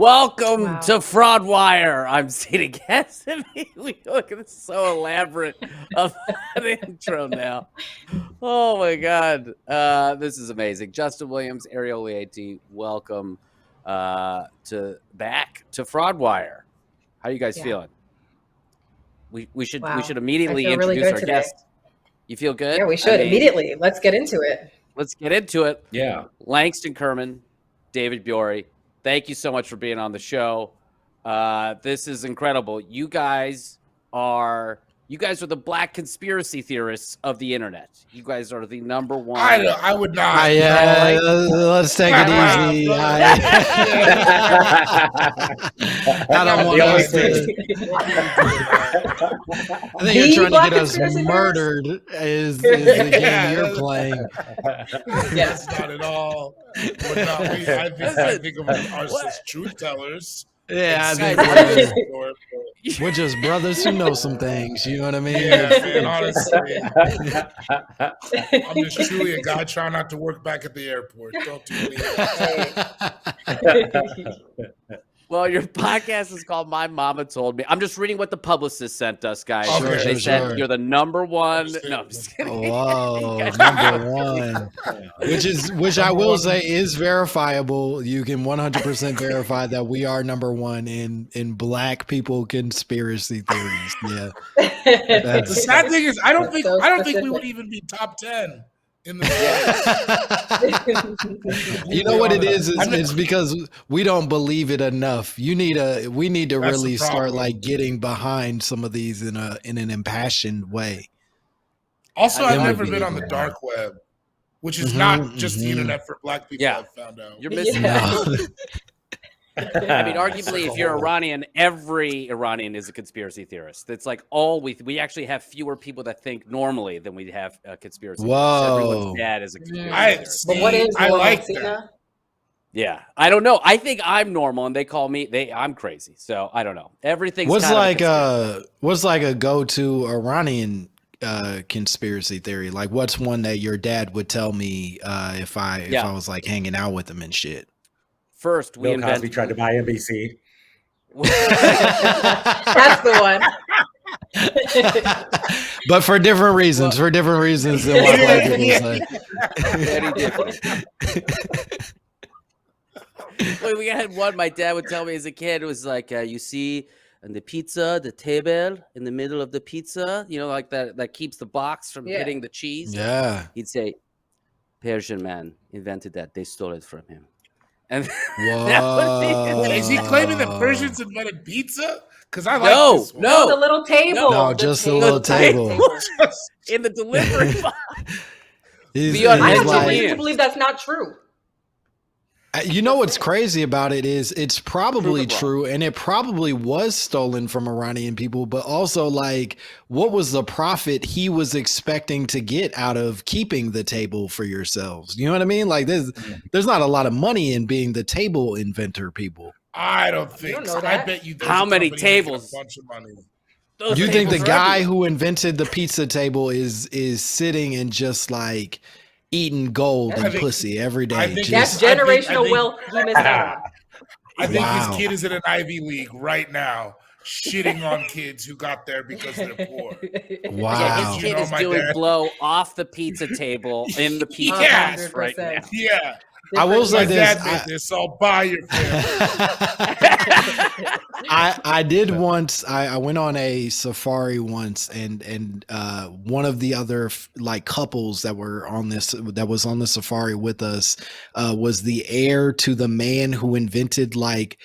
Welcome to Fraudwire. I'm Seena Ghaznavi. We look at so elaborate of an intro now. Oh my God, this is amazing. Justin Williams, Ariel Leaty. Welcome back to Fraudwire. How are you guys feeling? We should immediately introduce really our today. guest. You feel good? Yeah, we should immediately. Let's get into it. Let's get into it. Yeah. Langston Kerman, David Gborie. Thank you so much for being on the show. This is incredible. You guys are the black conspiracy theorists of the internet. You guys are the number one. I would not. Let's take it easy. I don't want us to. I think you're trying to get us murdered. Is the game you're playing? Yes, not at all. I think of us as truth tellers. Yeah, I think we're just brothers who know some things. You know what I mean? Yeah, man, honestly. I'm just truly a guy trying not to work back at the airport. Don't do me. Well, your podcast is called My Mama Told Me. I'm just reading what the publicist sent us, guys. Okay. They said you're the number one. No, I'm just kidding. Whoa, number one. Which I will say is verifiable. You can 100% verify that we are number one in black people conspiracy theories. Yeah. The sad thing is, I don't think we would even be top 10. In the you know what it is? It's because we don't believe it enough. We need to really start like getting behind some of these in an impassioned way. Also, I've never been on the dark web, which is not just the internet for black people. Yeah. I've found out. You're missing that. I mean, arguably, if you're Iranian, every Iranian is a conspiracy theorist. It's like we actually have fewer people that think normally than we have conspiracy theorists. Everyone's dad is a conspiracy theorist. But what is I like that. Yeah, I don't know. I think I'm normal, and they call me I'm crazy. So I don't know. Everything's what's like a go-to Iranian conspiracy theory? Like, what's one that your dad would tell me if I was like hanging out with him and shit? First, Bill Cosby tried to buy NBC. That's the one. But for different reasons. Than what white people say. Very different. Well, we had one. My dad would tell me as a kid. It was like, you see, on the pizza, the table in the middle of the pizza. You know, like that keeps the box from hitting the cheese. Yeah. He'd say, Persian man invented that. They stole it from him. And is he claiming that Persians invented pizza? Because I like this one. No, the little table. No, just the little table. In the delivery box. I have no reason to believe that's not true. You know what's crazy about it is it's probably true, and it probably was stolen from Iranian people, but also like, what was the profit he was expecting to get out of keeping the table for yourselves? You know what I mean? Like there's not a lot of money in being the table inventor, people. I don't think so. I bet you how many tables? A bunch of money. You think the guy who invented the pizza table is sitting and just like eating gold and pussy every day? That's generational wealth he missed out on. I think this kid is in an Ivy League right now, shitting on kids who got there because they're poor. Wow. Yeah, his kid is doing blow off the pizza table in the pizza box right now. Yeah. I will say this. I'll buy your family. I did once. I went on a safari once, and one of the other like couples that was on the safari with us was the heir to the man who invented like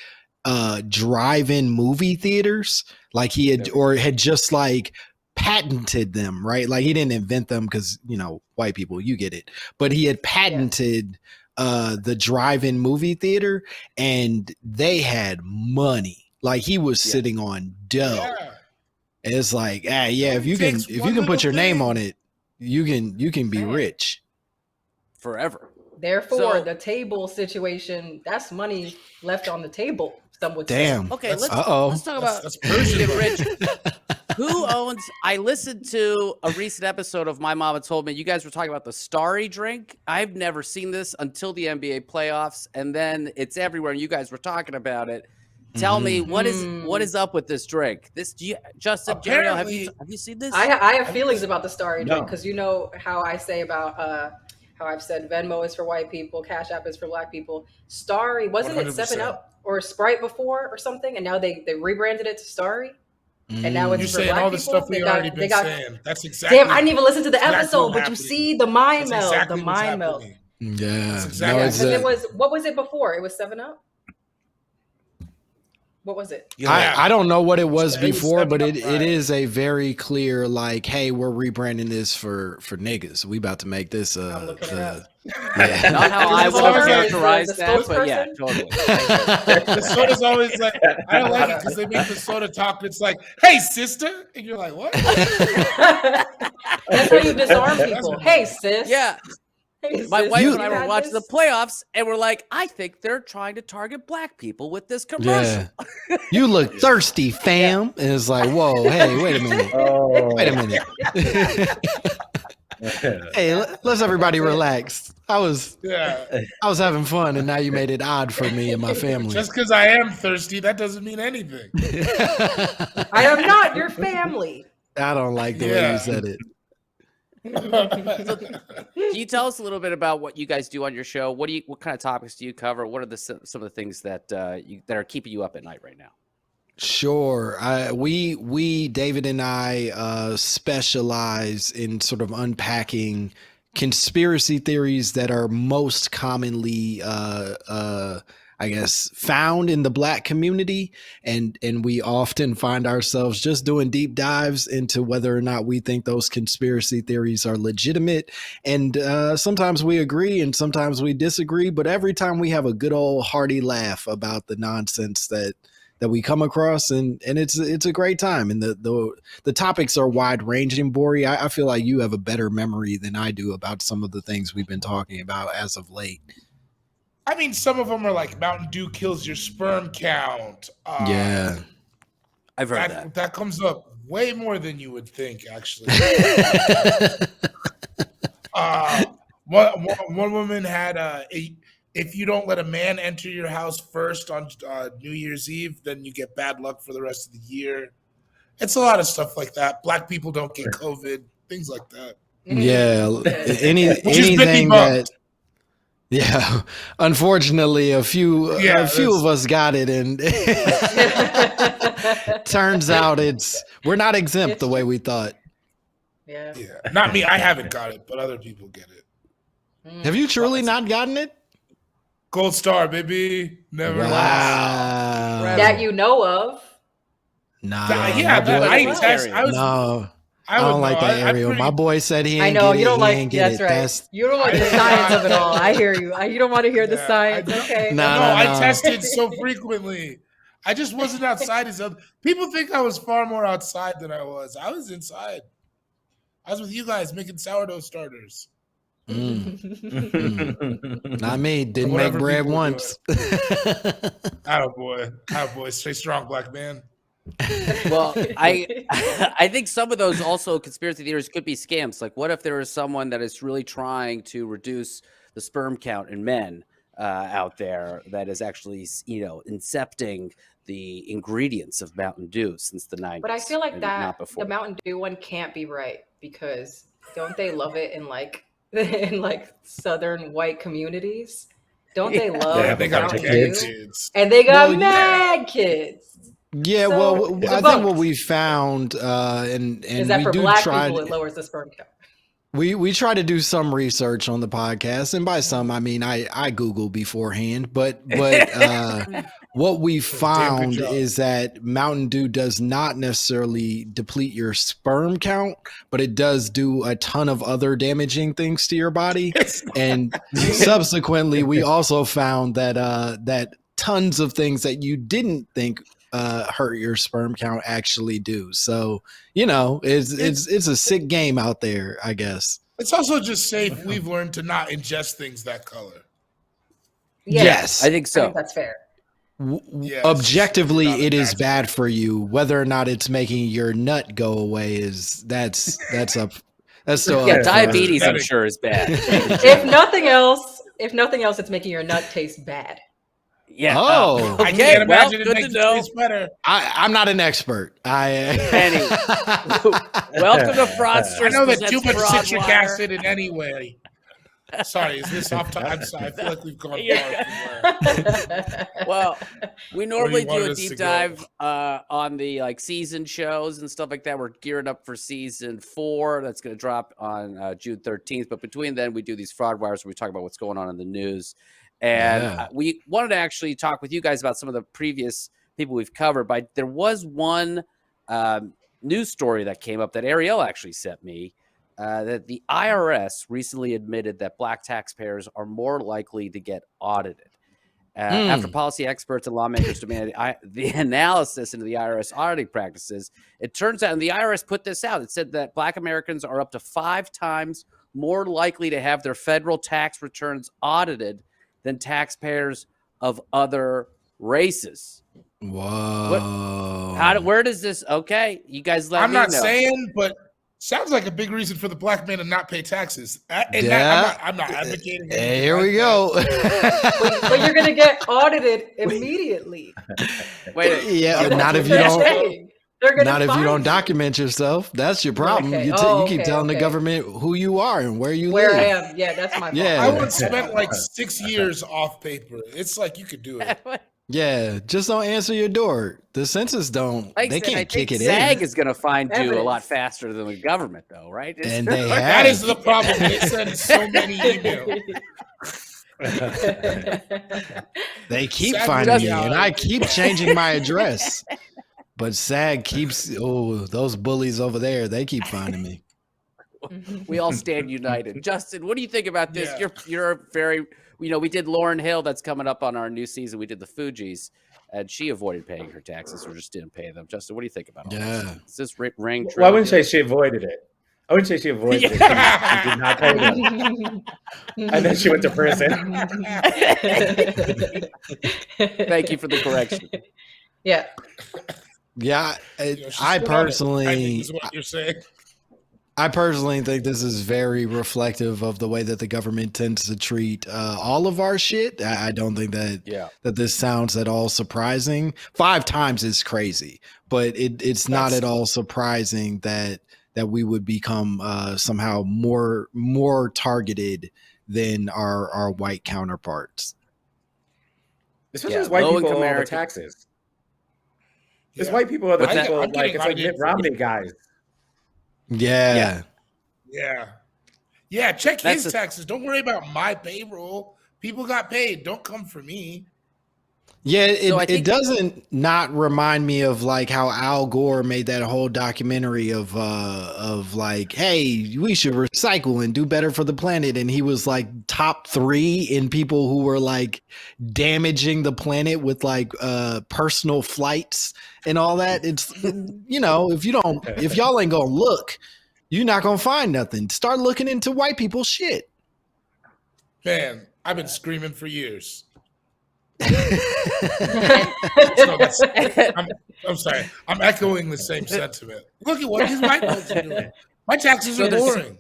drive-in movie theaters. Like he had just like patented them, right? Like he didn't invent them because white people, you get it, but he had patented the drive-in movie theater, and they had money. Like he was sitting on dough. Yeah. It's like, if you can put your name on it, you can be rich forever. Therefore, the table situation, that's money left on the table. some would Damn. say. Okay, let's talk about that's Persian. get rich. Who owns? I listened to a recent episode of My Mama Told Me. You guys were talking about the Starry drink. I've never seen this until the NBA playoffs, and then it's everywhere. And you guys were talking about it. Tell me what is up with this drink? Justin, Ariel, have you seen this? I have feelings about the Starry drink because you know how I say about how I've said Venmo is for white people, Cash App is for black people. Starry, wasn't 100%. It 7-Up or Sprite before or something, and now they rebranded it to Starry. And now it's for black all people. The stuff we already been saying. That's exactly. Damn, I didn't even listen to the episode, but you see the mind meld. Exactly the mind meld. Yeah. Exactly. It was. What was it before? It was 7-Up. What was it? I don't know what it was before, but it is a very clear like, hey, we're rebranding this for niggas. We about to make this not how I would characterize that, but yeah, totally. The soda's always like, I don't like it because they make the soda talk. It's like, hey, sister, and you're like, what? That's how you disarm people. Hey, sis. Yeah. My wife and I were watching the playoffs, and we're like, I think they're trying to target black people with this commercial. Yeah. You look thirsty, fam. And it's like, whoa, hey, wait a minute. Wait a minute. Hey, let's everybody relax. I was having fun, and now you made it odd for me and my family. Just because I am thirsty, that doesn't mean anything. I am not your family. I don't like the way you said it. So, can you tell us a little bit about what you guys do on your show? What kind of topics do you cover? What are some of the things that that are keeping you up at night right now? Sure. We David and I specialize in sort of unpacking conspiracy theories that are most commonly I guess found in the black community, and we often find ourselves just doing deep dives into whether or not we think those conspiracy theories are legitimate. And sometimes we agree and sometimes we disagree, but every time we have a good old hearty laugh about the nonsense that we come across, and it's a great time. And the topics are wide ranging. Gborie, I feel like you have a better memory than I do about some of the things we've been talking about as of late. I mean, some of them are like Mountain Dew kills your sperm count. Yeah. I've heard that. That comes up way more than you would think, actually. One woman had if you don't let a man enter your house first on New Year's Eve, then you get bad luck for the rest of the year. It's a lot of stuff like that. Black people don't get COVID, things like that. Yeah. Anything that... Yeah, unfortunately, a few of us got it, and turns out we're not exempt the way we thought. Yeah, not me. I haven't got it, but other people get it. Have you truly not gotten it? Gold star, baby. Never. Wow. That you know of? Nah. I don't like that, Ariel. My boy said he ain't get it. You don't like it. That's right. You don't like the science of it all. I hear you. You don't want to hear the science. Okay. No, I tested so frequently. I just wasn't outside as other people think I was far more outside than I was. I was inside. I was with you guys making sourdough starters. Not me. Didn't make bread once. Attaboy. Stay strong, black man. Well, I think some of those also conspiracy theories could be scams. Like, what if there is someone that is really trying to reduce the sperm count in men out there that is actually, incepting the ingredients of Mountain Dew since the 90s? But I feel like that the Mountain Dew one can't be right, because don't they love it in like Southern white communities? Don't they love Mountain Dew? And they got mad kids. Yeah, so, I think what we found, and is that we for do black try people, it lowers the sperm count. We try to do some research on the podcast, and by some I mean I Google beforehand. But what we found is that Mountain Dew does not necessarily deplete your sperm count, but it does do a ton of other damaging things to your body. And subsequently, we also found that tons of things that you didn't think hurt your sperm count actually do. So, it's a sick game out there, I guess. It's also just safe. We've learned to not ingest things that color. Yes. I think so. That's fair. Objectively, it is bad for you. Whether or not it's making your nut go away that's still diabetes. I'm sure is bad. If nothing else, it's making your nut taste bad. Yeah. Oh, I can't imagine it makes it taste better. I'm not an expert. Anyway, welcome to Fraudsters. I know that too much citric acid in any way. Sorry, is this off time? I'm sorry. I feel like we've gone far. Well, we normally do a deep dive on the season shows and stuff like that. We're gearing up for season 4. That's going to drop on June 13th. But between then, we do these Fraudwires where we talk about what's going on in the news. And we wanted to actually talk with you guys about some of the previous people we've covered. But there was one news story that came up that Ariel actually sent me. That the IRS recently admitted that black taxpayers are more likely to get audited. After policy experts and lawmakers demanded the analysis into the IRS auditing practices, it turns out, and the IRS put this out, it said that black Americans are up to 5 times more likely to have their federal tax returns audited than taxpayers of other races. Whoa. Where does this, okay, you guys let me know. I'm not saying, but sounds like a big reason for the black man to not pay taxes. I'm not advocating. Here we go. But you're going to get audited immediately. Yeah, not if you don't. Not if you don't document yourself. That's your problem. Okay. You keep telling the government who you are and where you live. Where I am. Yeah, that's my fault. Yeah. I once spent 6 years off paper. It's like you could do it. Yeah, just don't answer your door. The census don't. They can't kick it in. SAG is going to find you a lot faster than the government, though, right? And they that is the problem. They send so many emails. They keep finding me, and I keep changing my address. But SAG keeps. Those bullies over there. They keep finding me. We all stand united. Justin, what do you think about this? Yeah. You're very. We did Lauryn Hill. That's coming up on our new season. We did the Fugees, and she avoided paying her taxes or just didn't pay them. Justin, what do you think about all this? Is this ring true? Well, I wouldn't say she avoided it. It. She did not pay them. And then she went to prison. Thank you for the correction. Yeah. Yeah, I personally. I think is what you're saying. I personally think this is very reflective of the way that the government tends to treat all of our shit. I don't think that this sounds at all surprising. 5 times is crazy, but it's not at all surprising that we would become somehow more targeted than our white counterparts. Especially as white people owe the taxes. It's white people are the people it's like Mitt Romney guys. Yeah. Check his taxes. Don't worry about my payroll. People got paid. Don't come for me. Yeah, it doesn't not remind me of how Al Gore made that whole documentary of hey, we should recycle and do better for the planet, and he was top 3 in people who were damaging the planet with personal flights and all that. It's if y'all ain't gonna look, you're not gonna find nothing. Start looking into white people's shit. Man, I've been screaming for years. I'm sorry. I'm echoing the same sentiment. Look at what these white folks are doing. My taxes are boring.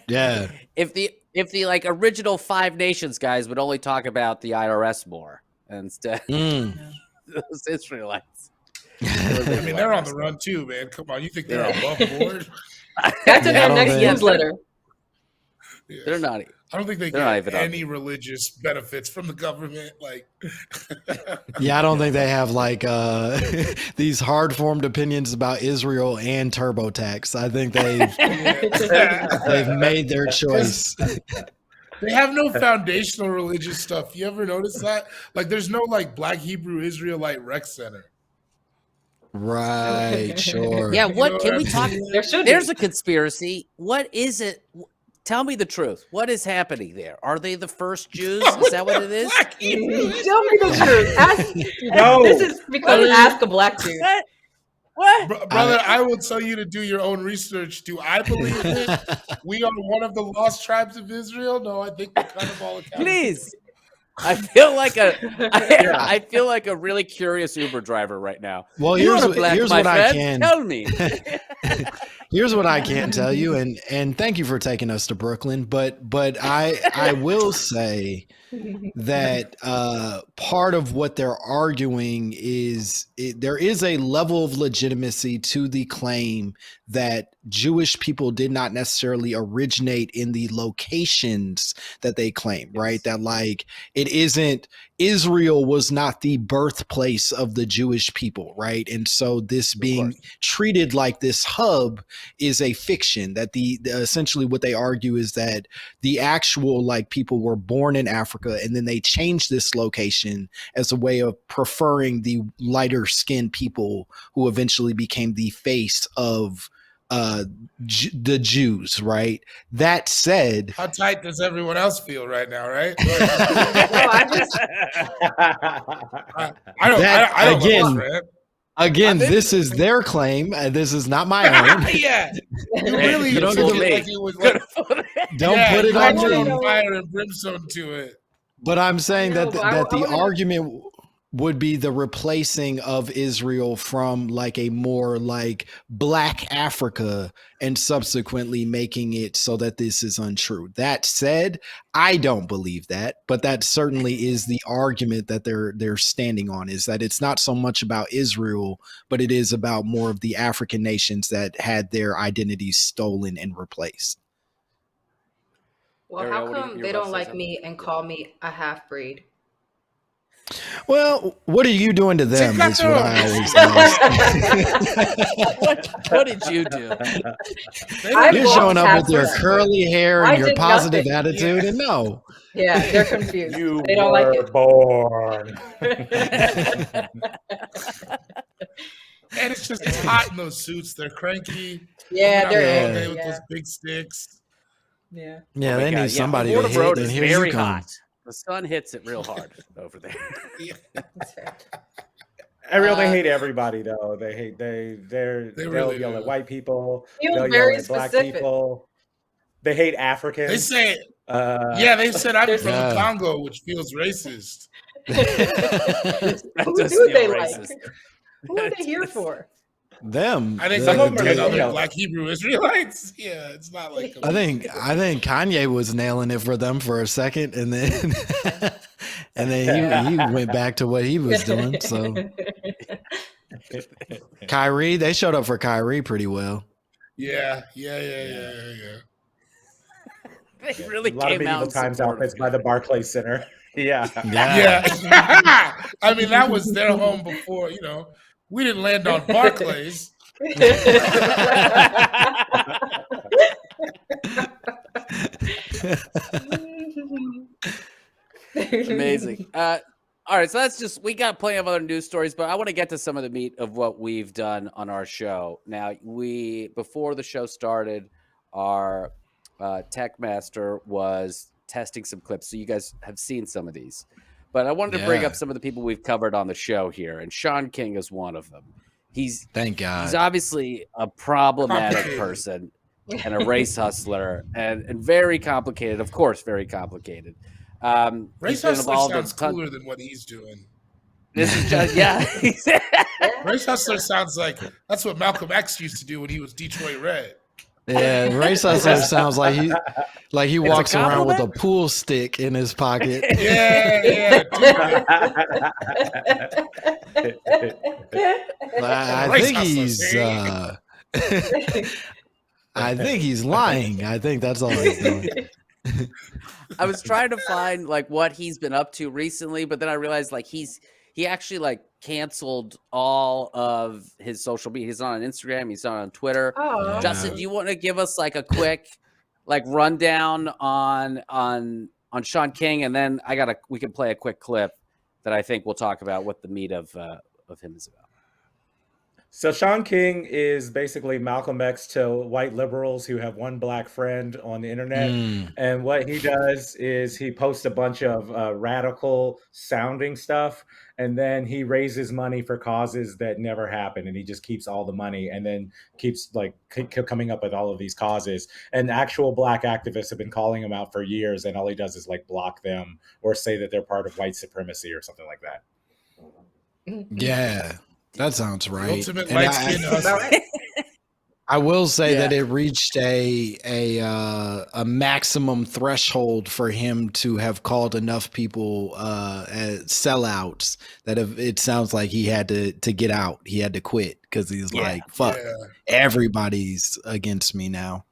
Yeah. If the original 5 Nations guys would only talk about the IRS more instead those Israelites. I mean, they're on the run too, man. Come on, you think they're above board? That's in their next newsletter. Yeah. They're not. I don't think they get any religious benefits from the government. Yeah, I don't think they have these hard-formed opinions about Israel and TurboTax. I think they've made their choice. They have no foundational religious stuff. You ever notice that? There's no Black Hebrew Israelite rec center. Right, sure. Yeah, can we talk? There's a conspiracy. What is it? Tell me the truth. What is happening there? Are they the first Jews? Is that what it is? Tell me the truth. This is because ask a black dude. What? Brother, I will tell you to do your own research. Do I believe it? We are one of the lost tribes of Israel? No, I think we're kind of all accountable. Please. I feel like I feel like a really curious Uber driver right now. Well, here's what I can tell me. Here's what I can tell you, and thank you for taking us to Brooklyn. But I will say that part of what they're arguing is there is a level of legitimacy to the claim that Jewish people did not necessarily originate in the locations that they claim, right? That like it isn't Israel was not the birthplace of the Jewish people, right? And so this being treated like this hub is a fiction. That the essentially what they argue is that the actual like people were born in Africa and then they changed this location as a way of preferring the lighter skinned people who eventually became the face of the Jews, right? That said, how tight does everyone else feel right now, right? I don't Again, this is their claim. This is not my own. Yeah, you really don't put it on fire and brimstone to it. But I'm saying that the argument would be the replacing of Israel from like a more like Black Africa and subsequently making it so that this is untrue. That said, I don't believe that, but that certainly is the argument that they're standing on, is that it's not so much about Israel, but it is about more of the African nations that had their identities stolen and replaced. Well, how come they don't like me and call me a half-breed? Well, what are you doing to them? Is what I always ask. What did you do? You're showing up with your curly hair and your positive attitude, and no. Yeah, they're confused. They don't like it. Born. And it's just hot in those suits. They're cranky. Yeah, they're all day with those big sticks. Yeah. Yeah, they need somebody to hit. And here very hot. The sun hits it real hard over there. Ariel, they hate everybody though. They'll yell at white people. They'll yell at Black people. They hate Africans. They say, they said I'm from the Congo, which feels racist. Who do they like? Who are they here for? Them. I think some of them are other Black Hebrew Israelites. Yeah, it's not like I think Kanye was nailing it for them for a second, and then he went back to what he was doing. So Kyrie, they showed up for Kyrie pretty well. Yeah. They really a lot came of medieval times outfits by the Barclays Center. Yeah. I mean, that was their home before, we didn't land on Barclays. Amazing. All right, so we got plenty of other news stories, but I want to get to some of the meat of what we've done on our show. Now, before the show started, our tech master was testing some clips, so you guys have seen some of these. But I wanted to bring up some of the people we've covered on the show here, and Shaun King is one of them. Thank God. He's obviously a problematic person and a race hustler, and very complicated. Of course, very complicated. Race hustler sounds cooler than what he's doing. This is just Race hustler sounds like that's what Malcolm X used to do when he was Detroit Red. Yeah, race hustler sounds like he walks around with a pool stick in his pocket. Yeah. I think he's lying. I think that's all he's doing. I was trying to find like what he's been up to recently, but then I realized like he actually like canceled all of his social media. He's not on Instagram. He's not on Twitter. Oh. Justin, do you want to give us like a quick like rundown on Shaun King, and then we can play a quick clip that I think we'll talk about what the meat of him is about. So Shaun King is basically Malcolm X to white liberals who have one black friend on the internet. And what he does is he posts a bunch of radical sounding stuff, and then he raises money for causes that never happen, and he just keeps all the money and then keeps like coming up with all of these causes. And actual black activists have been calling him out for years, and all he does is like block them or say that they're part of white supremacy or something like that. Yeah. That sounds right. Ultimate light skin hustle. I will say that it reached a maximum threshold for him to have called enough people sellouts that it sounds like he had to get out. He had to quit because he's like, fuck, everybody's against me now.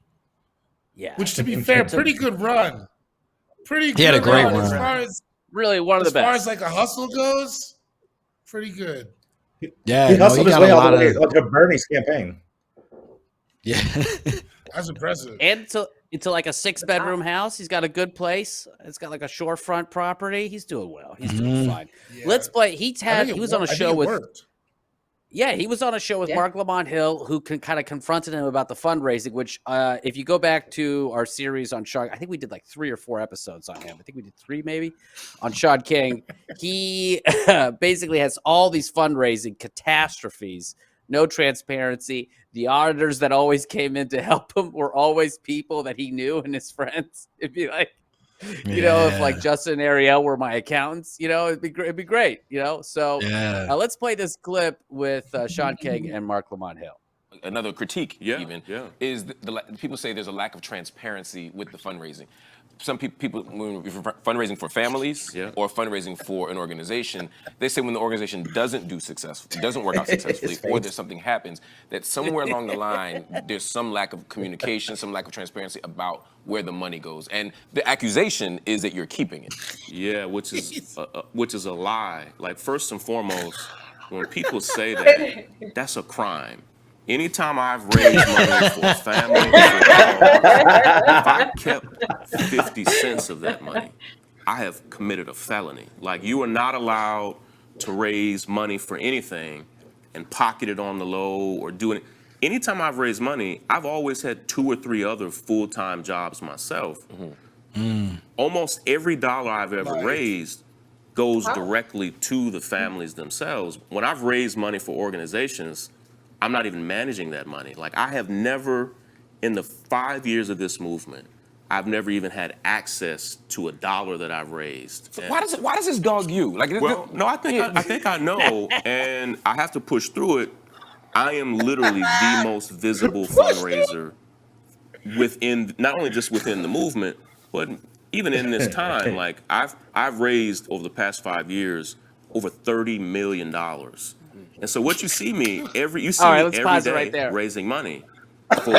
Yeah. Which, to be fair, pretty good run. Pretty good. He had a great run. As far as, really one of the best. As far as like a hustle goes, pretty good. Yeah, he hustled his way all the way to Bernie's campaign. Yeah, that's impressive. And into like a 6-bedroom house. He's got a good place. It's got like a shorefront property. He's doing well. He's doing fine. Yeah. Let's play. He was on a show with. Yeah, he was on a show with Mark Lamont Hill, who kind of confronted him about the fundraising, which if you go back to our series on Shaun, I think we did like 3 or 4 episodes on him. I think we did 3 maybe on Shaun King. He basically has all these fundraising catastrophes, no transparency. The auditors that always came in to help him were always people that he knew and his friends. It'd be like, you know, if like Justin and Ariel were my accountants, you know, it'd be great, you know. So let's play this clip with Shaun King and Mark Lamont Hill. Another critique, is the people say there's a lack of transparency with the fundraising. Some people when you're fundraising for families or fundraising for an organization, they say when the organization doesn't work out successfully, or there's something happens, that somewhere along the line there's some lack of communication, some lack of transparency about where the money goes, and the accusation is that you're keeping it. Yeah, which is a lie. Like, first and foremost, when people say that, that's a crime. Anytime I've raised money for a family, if I kept 50 cents of that money, I have committed a felony. Like, you are not allowed to raise money for anything and pocket it on the low or do it. Anytime I've raised money, I've always had 2 or 3 other full-time jobs myself. Almost every dollar I've ever raised goes directly to the families themselves. When I've raised money for organizations, I'm not even managing that money. Like, I have never, in the 5 years of this movement, I've never even had access to a dollar that I've raised. So why does this dog you? Like, well, no, I think I know, and I have to push through it. I am literally the most visible fundraiser within, not only just within the movement, but even in this time. Like, I've raised over the past 5 years over $30 million. And so what you see me every day raising money for.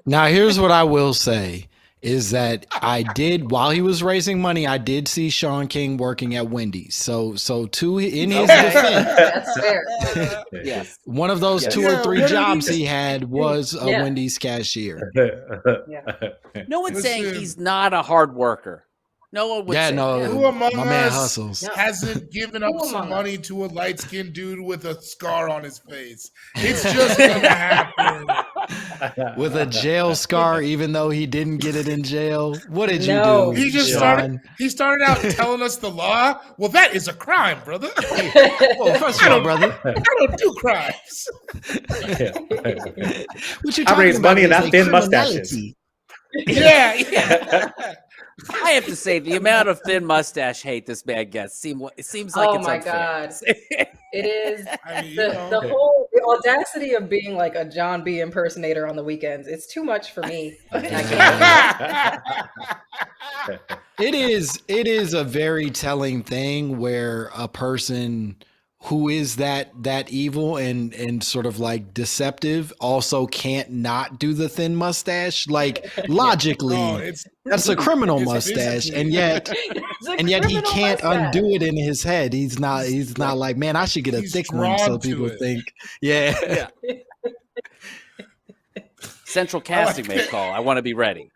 Now here's what I will say is that while he was raising money, I did see Shaun King working at Wendy's. So in his defense, that's fair. Yes. One of those 2 or 3 jobs he had was a Wendy's cashier. No one's saying he's not a hard worker. No one would say that. Who among my man us hustles. hasn't given up some money to a light-skinned dude with a scar on his face? It's just gonna happen. With a jail scar, even though he didn't get it in jail. What did you do? He just started out telling us the law. Well, that is a crime, brother. Well, first of all, brother, I don't do crimes. What you I raised money and I thin mustaches. Yeah. I have to say, the amount of thin mustache hate this man gets it seems like it's unfair. God. It is the audacity of being like a John B. impersonator on the weekends. It's too much for me. It is a very telling thing where a person who is that evil and sort of like deceptive also can't not do the thin mustache. Like, logically, that's a criminal mustache, and yet he can't undo it in his head. He's not like, man, I should get a thick one so people think. Yeah. Central casting may call. I want to be ready.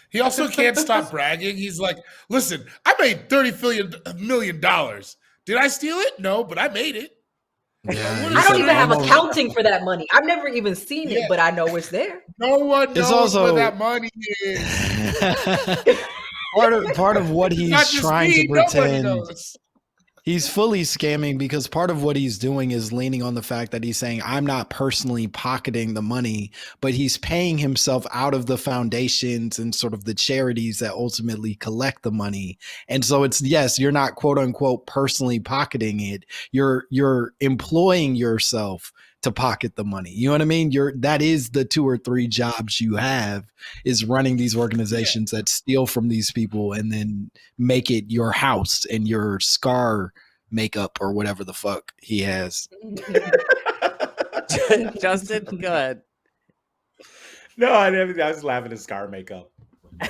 He also can't stop bragging. He's like, listen, I made $30 million. Did I steal it? No, but I made it. Yeah, I don't even have accounting for that money. I've never even seen it, but I know it's there. No one knows where that money is. part of what he's trying to pretend. He's fully scamming because part of what he's doing is leaning on the fact that he's saying, I'm not personally pocketing the money, but he's paying himself out of the foundations and sort of the charities that ultimately collect the money. And so it's, yes, you're not quote unquote personally pocketing it. You're employing yourself to pocket the money. You know what I mean? That is the 2 or 3 jobs you have, is running these organizations that steal from these people and then make it your house and your scar makeup or whatever the fuck he has. Justin, go ahead. No, I was laughing at scar makeup. I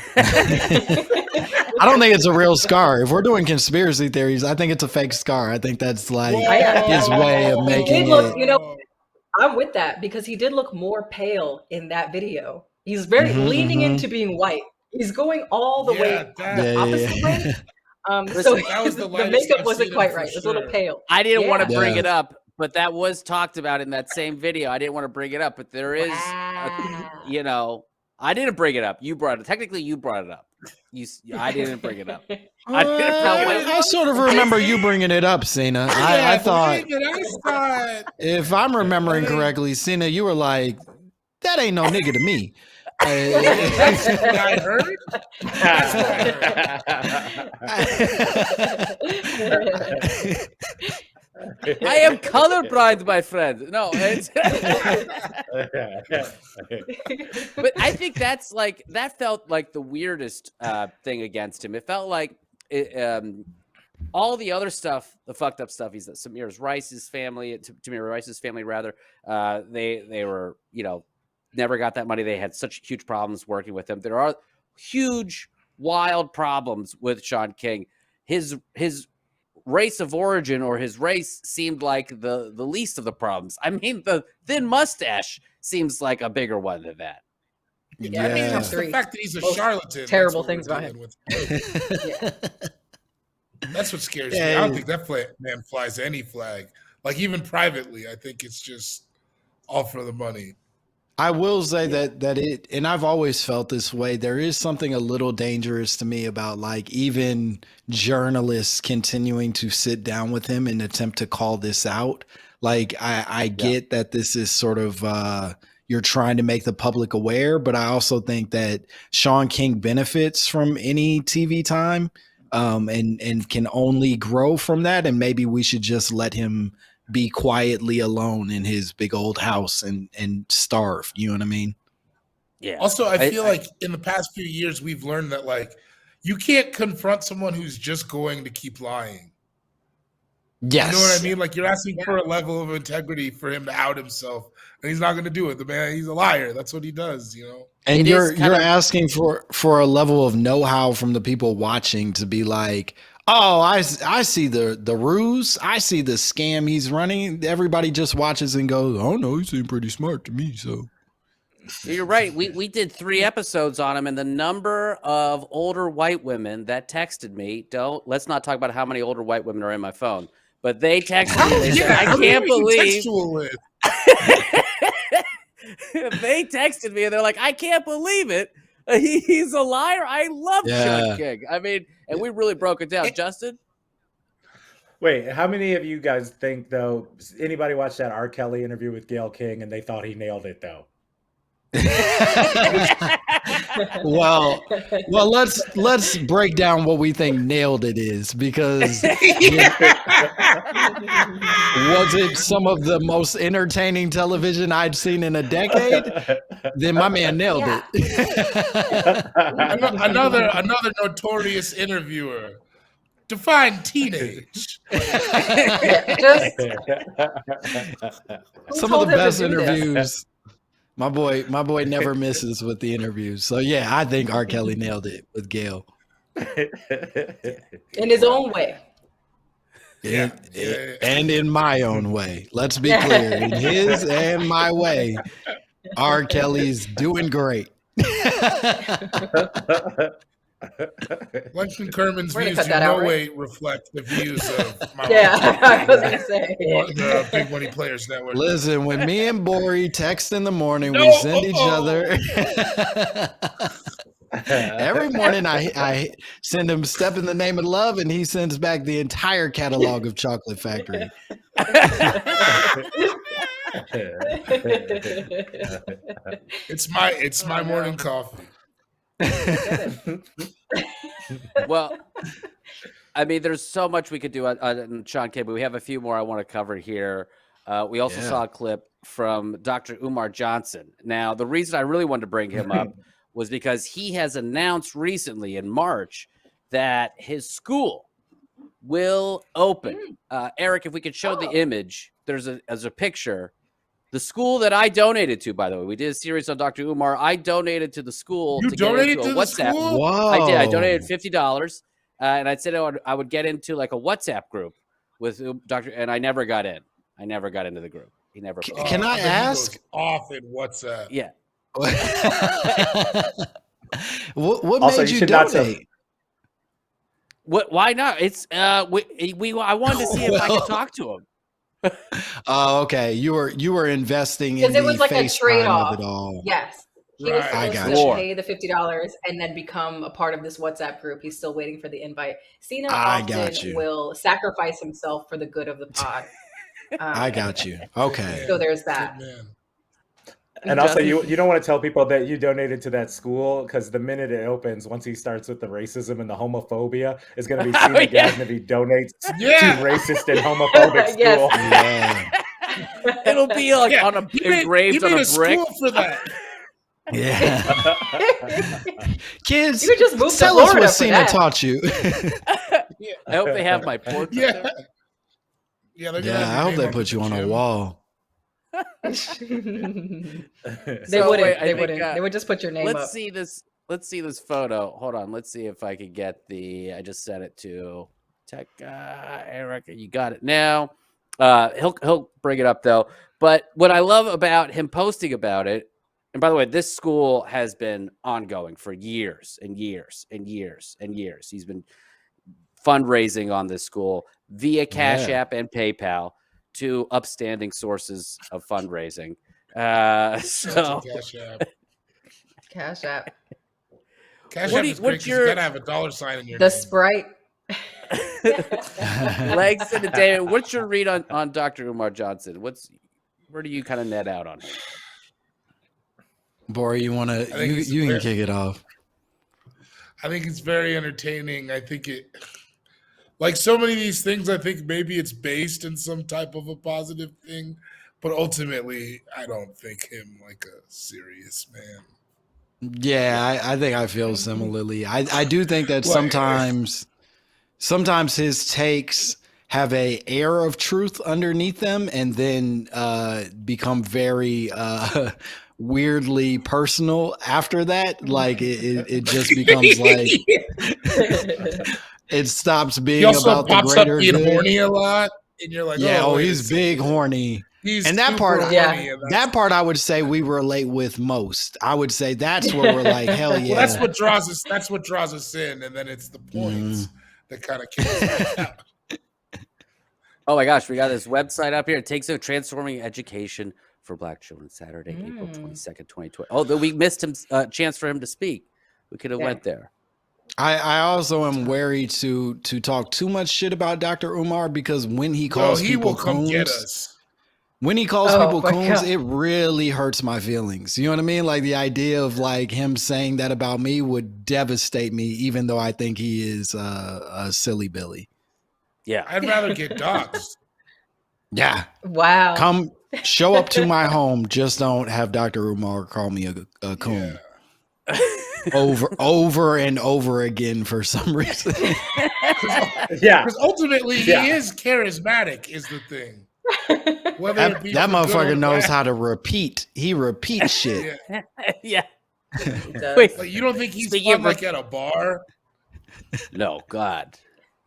don't think it's a real scar. If we're doing conspiracy theories, I think it's a fake scar. I think that's like his way of making it. You know, I'm with that because he did look more pale in that video. He's very leaning into being white. He's going all the way the opposite way. So that was the makeup wasn't quite right. It was a little pale. I didn't want to bring it up, but that was talked about in that same video. I didn't want to bring it up, but there is, you know, I didn't bring it up. You brought it. Technically, you brought it up. I didn't bring it up. I sort of remember you bringing it up, Seena. I thought, if I'm remembering correctly, Seena, you were like, that ain't no nigga to me. That's what I heard. I am colorblind, my friend. No, it's but I think that's like, that felt like the weirdest thing against him. It felt like all the other stuff, the fucked up stuff. He's Tamir Rice's family, rather. They were, you know, never got that money. They had such huge problems working with him. There are huge, wild problems with Shaun King. His race of origin, or his race, seemed like the least of the problems. I mean, the thin mustache seems like a bigger one than that. Yeah, I mean, it's the fact that he's a charlatan. Terrible things about him. That's what scares me. I don't think that man flies any flag. Like, even privately, I think it's just all for the money. I will say that it, and I've always felt this way, there is something a little dangerous to me about, like, even journalists continuing to sit down with him and attempt to call this out. Like, I get that this is sort of, you're trying to make the public aware, but I also think that Shaun King benefits from any TV time, and can only grow from that. And maybe we should just let him be quietly alone in his big old house and starve. You know what I mean? Yeah. Also, I feel like in the past few years, we've learned that, like, you can't confront someone who's just going to keep lying. Yes. You know what I mean? Like, you're asking for a level of integrity for him to out himself, and he's not going to do it. The man, he's a liar. That's what he does, you know? And you're asking for a level of know-how from the people watching to be like, oh, I see the ruse. I see the scam he's running. Everybody just watches and goes, oh, no, he seemed pretty smart to me. So you're right. We did 3 episodes on him, and the number of older white women that texted me, let's not talk about how many older white women are in my phone, but they texted me. They said, I can't believe. They texted me, and they're like, I can't believe it. He's a liar. I love Shaun King. I mean, and we really broke it down. Justin? Wait, how many of you guys think, though, anybody watched that R. Kelly interview with Gayle King and they thought he nailed it, though? well, let's break down what we think nailed it is, because was it some of the most entertaining television I'd seen in a decade? Then my man nailed it. Another notorious interviewer. Define teenage. Some of the best interviews. My boy never misses with the interviews. So yeah, I think R. Kelly nailed it with Gayle. In his own way. And in my own way. Let's be clear. In his and my way, R. Kelly's doing great. Langston Kerman's We're gonna views cut do that out, no right? way reflect the views of my Yeah, I was gonna say. or the Big Money Players Network. Listen, when me and Gborie text in the morning, we No! send each other. Every morning I send him Step in the Name of Love, and he sends back the entire catalog of Chocolate Factory. It's my morning coffee. Well, I mean, there's so much we could do on Shaun King, but we have a few more I want to cover here. We also saw a clip from Dr. Umar Johnson. Now, the reason I really wanted to bring him up was because he has announced recently in March that his school will open. Eric, if we could show the image, there's a picture. The school that I donated to, by the way, we did a series on Dr. Umar. I donated to the school. You to get donated into a to the WhatsApp. school? Whoa. I did. I donated $50, and I said I would get into like a WhatsApp group with Dr. And I never got in. I never got into the group. He never. Can I ask? Off in WhatsApp. Yeah. What Also, made you you should not donate? What? Why not? It's I wanted to see if I could talk to him. Oh, okay. You were investing in Because it was the like a FaceTime trade-off. of it all. Yes. He was Right. supposed I to got pay the $50 and then become a part of this WhatsApp group. He's still waiting for the invite. Seena I got often you. will sacrifice himself for the good of the pod. I got you. Okay. So there's that. Good man. And also, you don't want to tell people that you donated to that school, because the minute it opens, once he starts with the racism and the homophobia, it's going to be Seena Ghaznavi donates Yeah. to racist and homophobic Yes. school. Yeah. It'll be like on a engraved on a brick. School for that. Yeah. Kids, You could just move to tell us Florida what for Seena that. taught you. I hope they have my portrait. Yeah. there. Yeah, they're gonna Yeah, have I your hope name they up put at you the on a gym. wall. They So, wouldn't. wait, I They think, wouldn't. They would just put your name Let's up. see this. Let's see this photo. Hold on. Let's see if I could get the. I just sent it to Tech Eric. You got it now. He'll bring it up though. But what I love about him posting about it, and by the way, this school has been ongoing for years and years and years and years. He's been fundraising on this school via Cash App and PayPal to upstanding sources of fundraising. So Cash App. Cash App. Cash What App do you- is great what's 'cause your- you gotta have a $sign in your The name. Sprite. Langston and David, what's your read on Dr. Umar Johnson? Where do you kind of net out on him? Gborie, you want I to? think it's You can fair. kick it off. I think it's very entertaining. I think like so many of these things, I think maybe it's based in some type of a positive thing, but ultimately, I don't think him like a serious man. Yeah, I think I feel similarly. I do think that Well, sometimes his takes have a air of truth underneath them, and then become very weirdly personal after that. Like it just becomes like it stops being He also about the pops up greater being good. horny a lot, and you're like, Yeah, wait a he's second. big horny. He's And that super part- horny, Yeah. and That part I would say we relate with most. I would say that's where we're like, hell yeah. well, that's what draws us. That's what draws us in, and then it's the points that kind of kick us back out. Oh my gosh, we got this website up here. It takes a transforming education for Black children. Saturday, April 22nd, 2020. Oh, we missed him chance for him to speak. We could have Yeah. went there. I also am wary to talk too much shit about Dr. Umar, because when he No, calls he people will come get coons, us. when he calls Oh people my coons, God. it really hurts my feelings. You know what I mean? Like the idea of like him saying that about me would devastate me, even though I think he is a silly Billy. Yeah. I'd rather get dogs. Yeah, Wow. come show up to my home. Just don't have Dr. Umar call me a coon. over and over again for some reason. Yeah. Because ultimately, Yeah. he is charismatic, is the thing. Whether That, it be that for good or motherfucker knows bad. how to repeat. He repeats shit. Yeah. Yeah. He does. Wait. Like, you don't think he's Speaking fun of- like at a bar? No, God.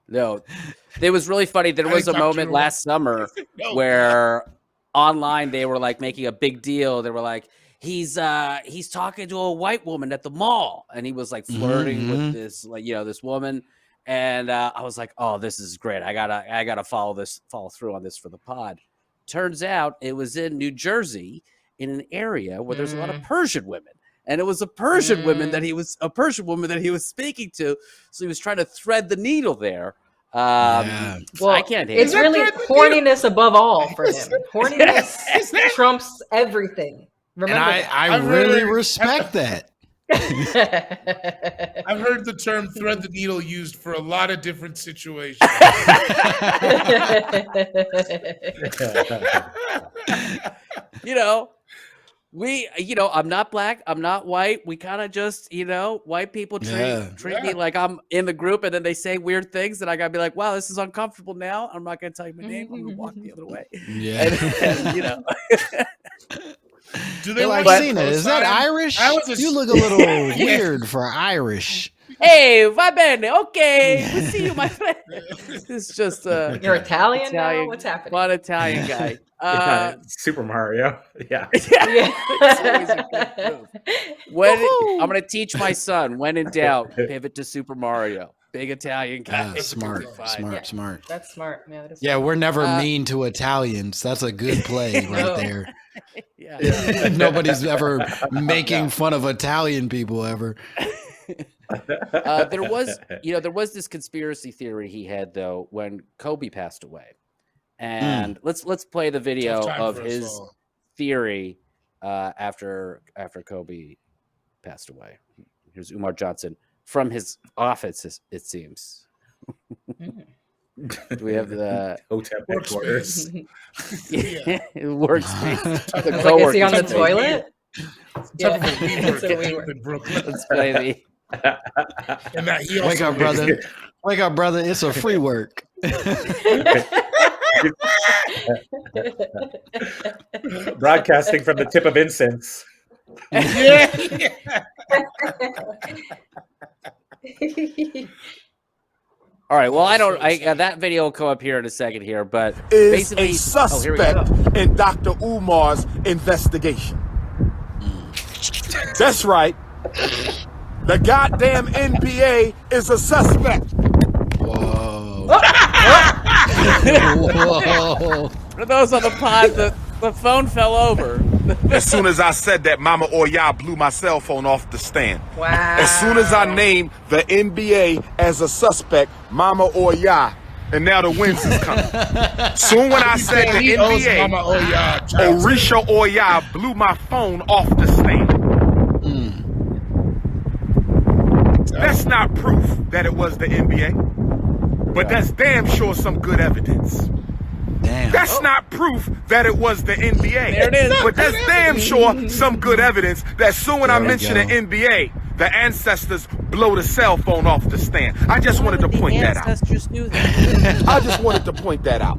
No. It was really funny. There I was a think Dr. moment Umar- last summer No. where online they were like making a big deal. They were like, he's talking to a white woman at the mall, and he was like flirting with this this woman. And I was like, oh, this is great. I gotta follow through on this for the pod. Turns out it was in New Jersey, in an area where there's a lot of Persian women. And it was a Persian woman that he was speaking to. So he was trying to thread the needle there. Well, I can't hate it's really horniness above all for him. Horniness trumps everything. Remember, and I really respect that. I've heard the term thread the needle used for a lot of different situations. I'm not black, I'm not white. We kind of just, white people treat me like I'm in the group, and then they say weird things, and I gotta be like, wow, this is uncomfortable now. I'm not gonna tell you my name. I'm gonna walk the other way. Yeah. Do they like Seena? Is that Irish? You look a little weird for Irish. Hey, va bene. Okay, we'll see you, my friend. It's just you're Italian now? What's happening? One Italian guy. Super Mario. Yeah. I'm gonna teach my son, when in doubt, pivot to Super Mario. Big Italian guy. Smart. That's smart. Yeah, yeah, we're never mean to Italians. That's a good play right there. Yeah. Nobody's ever making fun of Italian people ever. There was this conspiracy theory he had though when Kobe passed away, and let's play the video of his theory after Kobe passed away. Here's Umar Johnson from his office. It seems. Do we have the hotel headquarters? Workspace. Is he on the toilet? Let's play the. Wake up, brother. Wake up, brother. It's a free work. Broadcasting from the tip of incense. All right. Well, that video will come up here in a second here, but is basically a suspect in Dr. Umar's investigation. That's right. The goddamn NBA is a suspect. Whoa. Whoa. For those on the pod, the phone fell over. As soon as I said that, Mama Oya blew my cell phone off the stand. Wow. As soon as I named the NBA as a suspect, Mama Oya, and now the wins is coming. Soon when I said the NBA, Orisha Oya blew my phone off the stand. That's not proof that it was the NBA, but that's damn sure some good evidence. Damn. That's not proof that it was the NBA. There it is. But that's damn sure some good evidence that soon when I mention the NBA, the ancestors blow the cell phone off the stand. I just wanted to point that out. I just wanted to point that out.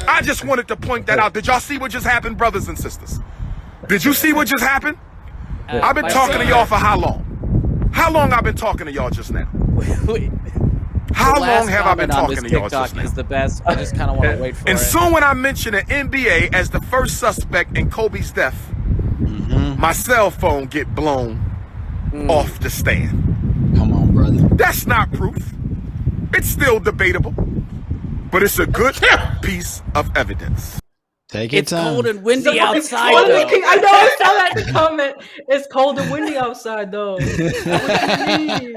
I just wanted to point that out. Did y'all see what just happened, brothers and sisters? Did you see what just happened? I've been talking to y'all for how long? How long I've been talking to y'all just now? How long have I been talking to y'all just now? Is the best. I just kind of want to wait for it. And soon when I mention the NBA as the first suspect in Kobe's death, my cell phone get blown off the stand. Come on, brother. That's not proof. It's still debatable, but it's a good piece of evidence. Take your time. It's cold and windy outside, I though. know, I saw that in the comment. It's cold and windy outside, though.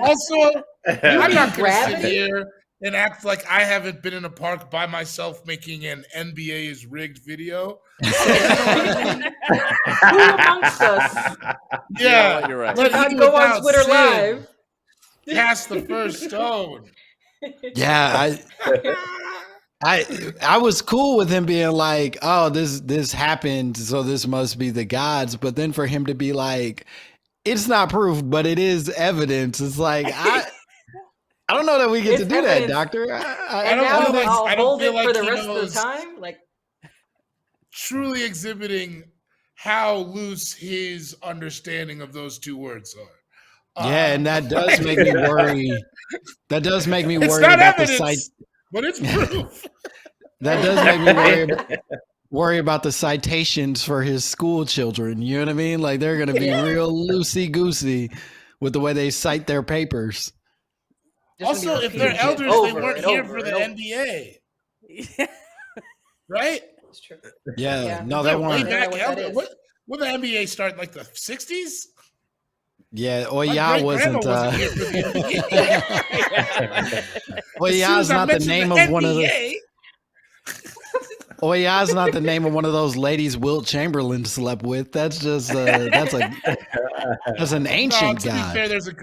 Also, I'm not going to sit here and act like I haven't been in a park by myself making an NBA is rigged video. Who amongst us? Yeah, you're right. Let him go on Twitter Live. Cast the first stone. Yeah, I was cool with him being like, oh, this happened, so this must be the gods. But then for him to be like, it's not proof, but it is evidence. It's like I don't know that we get to do evidence. That, Doctor. I don't feel like I'll hold it for the rest of the time. Like truly exhibiting how loose his understanding of those two words are. Yeah, and that does make me worry. That does make me worry not about evidence, the site. but it's proof. That does make me worry. worry about the citations for his school children. You know what I mean? Like they're gonna be real loosey goosey with the way they cite their papers. Also, if they're elders, they weren't here for the NBA. Yeah. Right? That's true. Yeah. No, they weren't. When the NBA started, like the 60s? Yeah, Oya wasn't. Oya is not the name of one of the. Oya is not the name of one of those ladies Wilt Chamberlain slept with. That's just that's an ancient guy. To be fair, there's a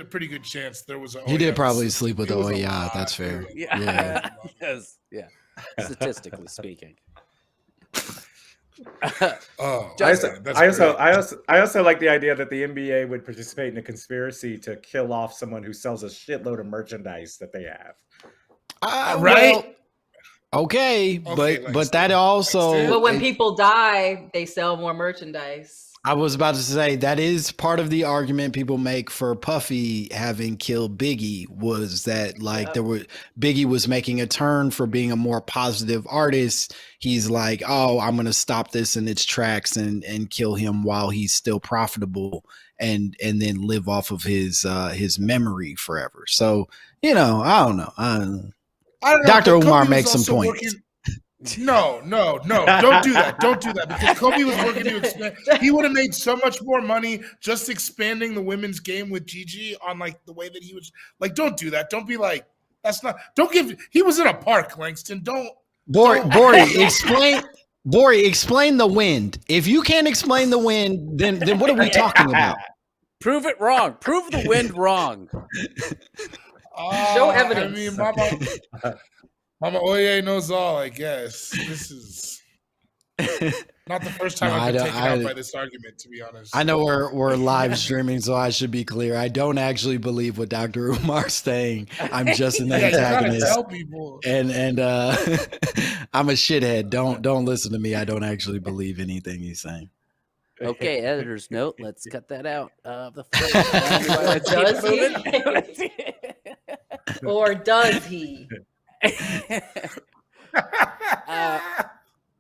pretty good chance there was a. He did probably sleep with Oya. That's fair. Yeah. Yes. Yeah. Statistically speaking. I also like the idea that the NBA would participate in a conspiracy to kill off someone who sells a shitload of merchandise that they have. Right? Well, okay, but that also. But when people die, they sell more merchandise. I was about to say that is part of the argument people make for Puffy having killed Biggie was that Biggie was making a turn for being a more positive artist. He's like, oh, I'm going to stop this in its tracks and kill him while he's still profitable and then live off of his memory forever. So, I don't know. Dr. Umar makes some points. No. Don't do that. Don't do that. Because Kobe was working to expand. He would have made so much more money just expanding the women's game with Gigi on like the way that he was. Like, don't do that. Don't be like, that's not. Don't give. He was in a park, Langston. Don't. Bori, explain the wind. If you can't explain the wind, then what are we talking about? Prove it wrong. Prove the wind wrong. Show evidence. I mean, Mama Oye knows all, I guess. This is not the first time I've been taken out by this argument, to be honest. I know we're live streaming, so I should be clear. I don't actually believe what Dr. Umar's saying. I'm just an antagonist. Tell people. And I'm a shithead. Don't listen to me. I don't actually believe anything he's saying. Okay, editor's note. Let's cut that out. Or does he?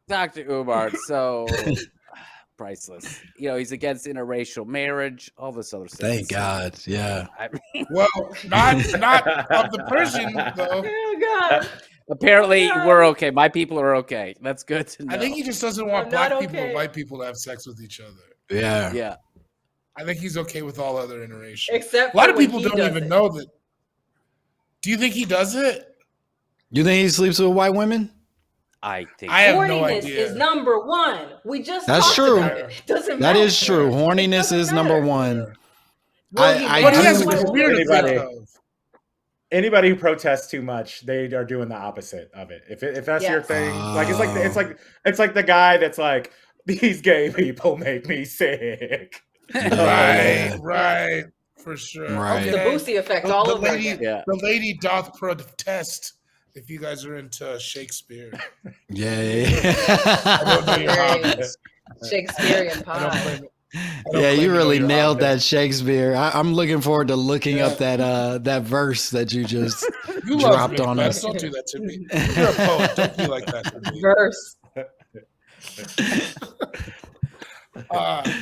Dr. Umar, so priceless. He's against interracial marriage, all this other stuff. Thank God, yeah. Well, not of the Persian though. Oh God. Apparently, we're okay. My people are okay. That's good to know. I think he just doesn't want black people and white people to have sex with each other. Yeah. I think he's okay with all other interracial. Except a lot of people don't even know that. Do you think he does it? You think he sleeps with white women? I think I have no idea. Is number one. We just That's true. About it. Doesn't that matter. Is true. Horniness is number one. Anybody who protests too much, they are doing the opposite of it. If that's your thing, it's like the guy that's like, these gay people make me sick. Right. For sure. Right. The Boosie effect all over again. The lady doth protest. If you guys are into Shakespeare. Yeah. I don't know your hobbies. Shakespearean pie. You really nailed that Shakespeare. I'm looking forward to looking up that verse that you just dropped on us. Don't do that to me. You're a poet. Don't be like that to me. Verse.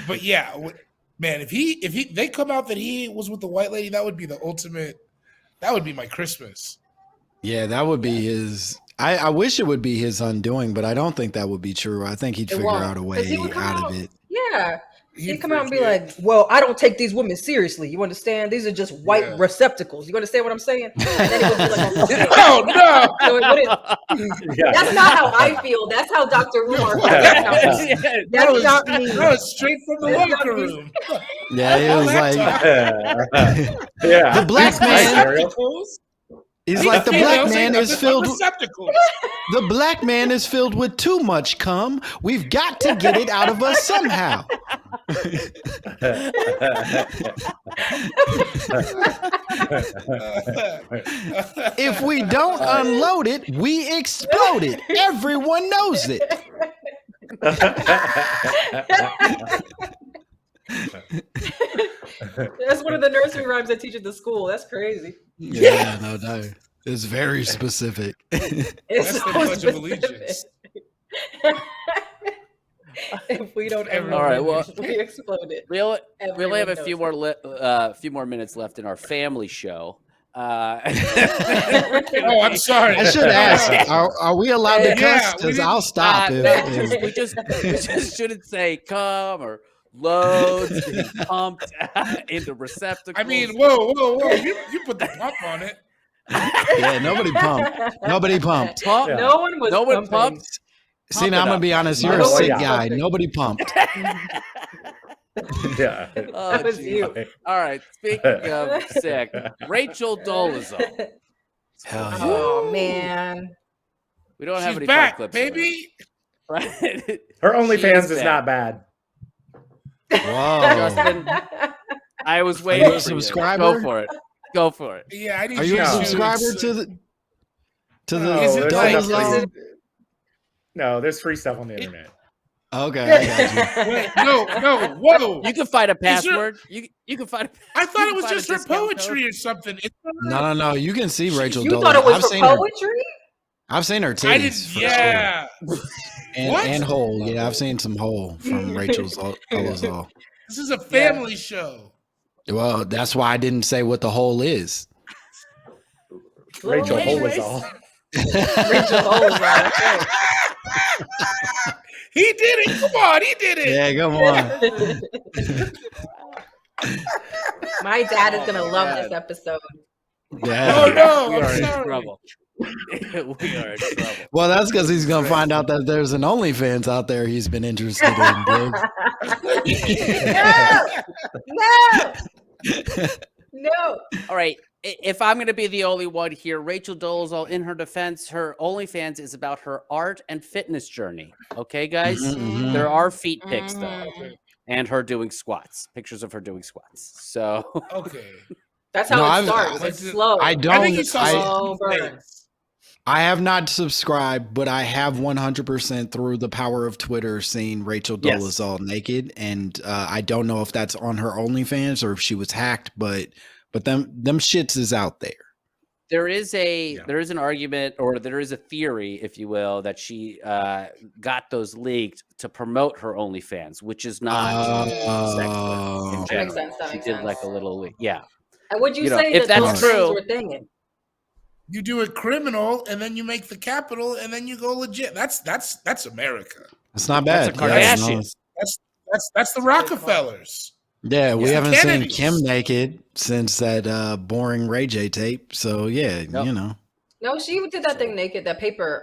But yeah, man, if they come out that he was with the white lady, that would be the ultimate. That would be my Christmas. Yeah, that would be his. I wish it would be his undoing, but I don't think that would be true. I think he'd figure out a way out of it. Yeah. He'd come out and be like, well, I don't take these women seriously. You understand? These are just white receptacles. You understand what I'm saying? And then it would be like, okay. Oh, no. So that's not how I feel. That's how Dr. Umar feels. That's not me. That was straight from the locker room. Yeah, it was like, the black man. He's like, the black man is filled. The black man is filled with too much cum. We've got to get it out of us somehow. If we don't unload it, we explode it. Everyone knows it. That's one of the nursery rhymes I teach at the school. That's crazy. Yeah, no doubt. It's very specific. It's so specific. If we don't ever, All right, well, we exploded. We only have a Everyone few more minutes left in our family show. Oh, I'm sorry. I should ask, are we allowed to cuss? Because I'll stop. We just shouldn't say come or loads being pumped into receptacles. I mean, whoa. You put the pump on it. Yeah, nobody pumped. Nobody pumped. Pump? Yeah. No one was pumped. See, now I'm going to be honest. You're a sick guy. Nobody pumped. Yeah. Oh, that was you. All right. Speaking of sick, Rachel Dolezal. Oh, man. We don't have any back, clips, baby. Right? Her OnlyFans is not bad. Whoa. Justin, I was waiting. Are you a subscriber? Go for it. Yeah, I need. Are you a subscriber to the? Is it like? No, there's free stuff on the internet. Okay, I got you. Wait, no, whoa! You can find a password. You can find. I thought it was just her poetry or something. No. You can see Rachel. You thought it was for poetry? I've seen her titties. I didn't. Yeah. Sure. And whole. Yeah, I've seen some whole from Rachel's Dolezal. This is a family show. Well, that's why I didn't say what the whole is. Rachel Dolezal. Rachel Dolezal. He did it. Come on, he did it. Yeah, come on. My dad is gonna love this episode. Yeah. Oh no, we are in sorry. trouble. We are in trouble. Well, that's because he's gonna find out that there's an OnlyFans out there he's been interested in. No. All right. If I'm going to be the only one here, Rachel Dolezal, in her defense, her OnlyFans is about her art and fitness journey. Okay, guys? Mm-hmm. There are feet pics, though. And her doing squats. Pictures of her doing squats. So. Okay. That's how it starts. It's slow. I think he saw slow burn. I have not subscribed, but I have 100% through the power of Twitter seen Rachel Dolezal naked. And I don't know if that's on her OnlyFans or if she was hacked, but them shits is out there. There is an argument, or there is a theory, if you will, that she got those leaked to promote her OnlyFans, which is not sexual in general. That makes sense. She did like a little leak. Yeah. And would you say if that that's those true, were thinking? You do it criminal, and then you make the capital, and then you go legit. That's America. It's not bad. That's a Kardashian. That's the Rockefellers. Yeah, we haven't Kennedys. seen Kim naked since that boring Ray J tape. So yeah, you know. No, she did that thing naked. That paper.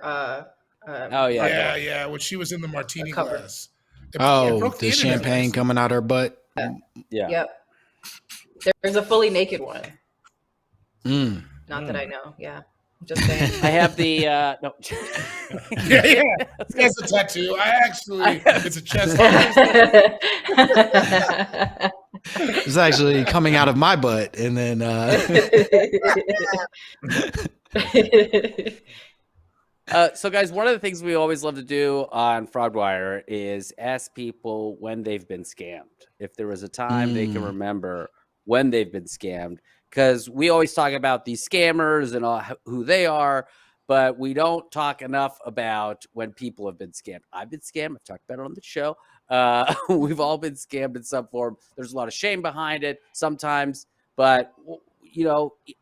Yeah. When she was in the martini glass. The champagne coming out her butt. Yeah. Yep. There's a fully naked one. Not that I Mm. know. Yeah. I'm just saying. I have the no. Yeah. That's a tattoo. It's a chest. It's actually coming out of my butt, and then so guys, one of the things we always love to do on Fraudwire is ask people when they've been scammed. If there was a time they can remember when they've been scammed, because we always talk about these scammers and all, who they are, but we don't talk enough about when people have been scammed. I've been scammed. I've talked about it on the show. We've all been scammed in some form. There's a lot of shame behind it sometimes, but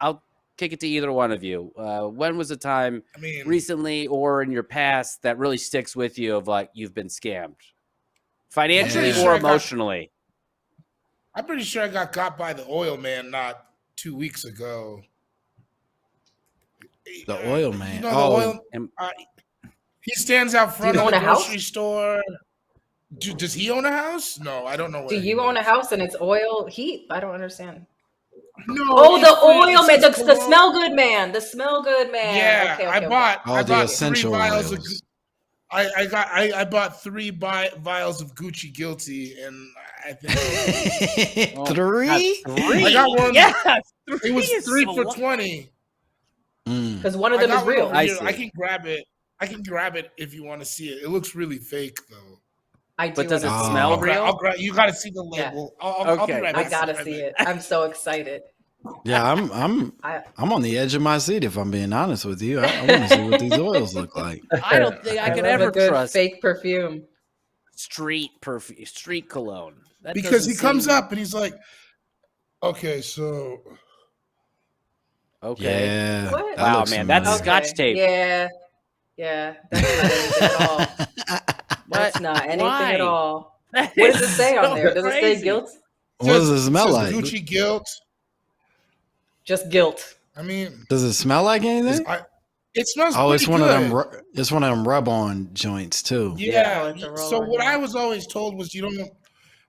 I'll kick it to either one of you. When was a time recently or in your past that really sticks with you of like you've been scammed financially or emotionally? I'm pretty sure I got by the oil man not 2 weeks ago. The oil man. He stands out front of the grocery house? store. Does he own a house? No, I don't know. Do you own a house and it's oil heat? I don't understand. No. Oh, the oil man, the smell good man. The smell good man. Yeah, Okay, I bought the essential 3 vials of. oils. I bought 3 vials of Gucci Guilty, and I think 3. I got one. Yeah, It was 3 for $20. Because one of them is real. I can grab it. I can grab it if you want to see it. It looks really fake though. I do. But does it smell real? You got to see the label. I'll be right back. I gotta see it. I'm so excited. Yeah, I'm on the edge of my seat if I'm being honest with you. I want to see what these oils look like. I don't think I could love ever a good trust fake perfume. street cologne. That Because he doesn't comes seem- up and he's like, okay, so Okay. Yeah. What? that Wow, looks man, that's familiar. Scotch tape. Yeah. Yeah. That's not anything at all. That's not anything Why? at all. That What does is it say on so there? Does it say crazy. guilt? What does it smell says like? Gucci guilt. Just guilt. I mean, Does it smell like anything? it smells. Oh, it's pretty one good. of them. It's one of them rub-on joints too. Yeah. it's a roll So on, what yeah. I was always told was you don't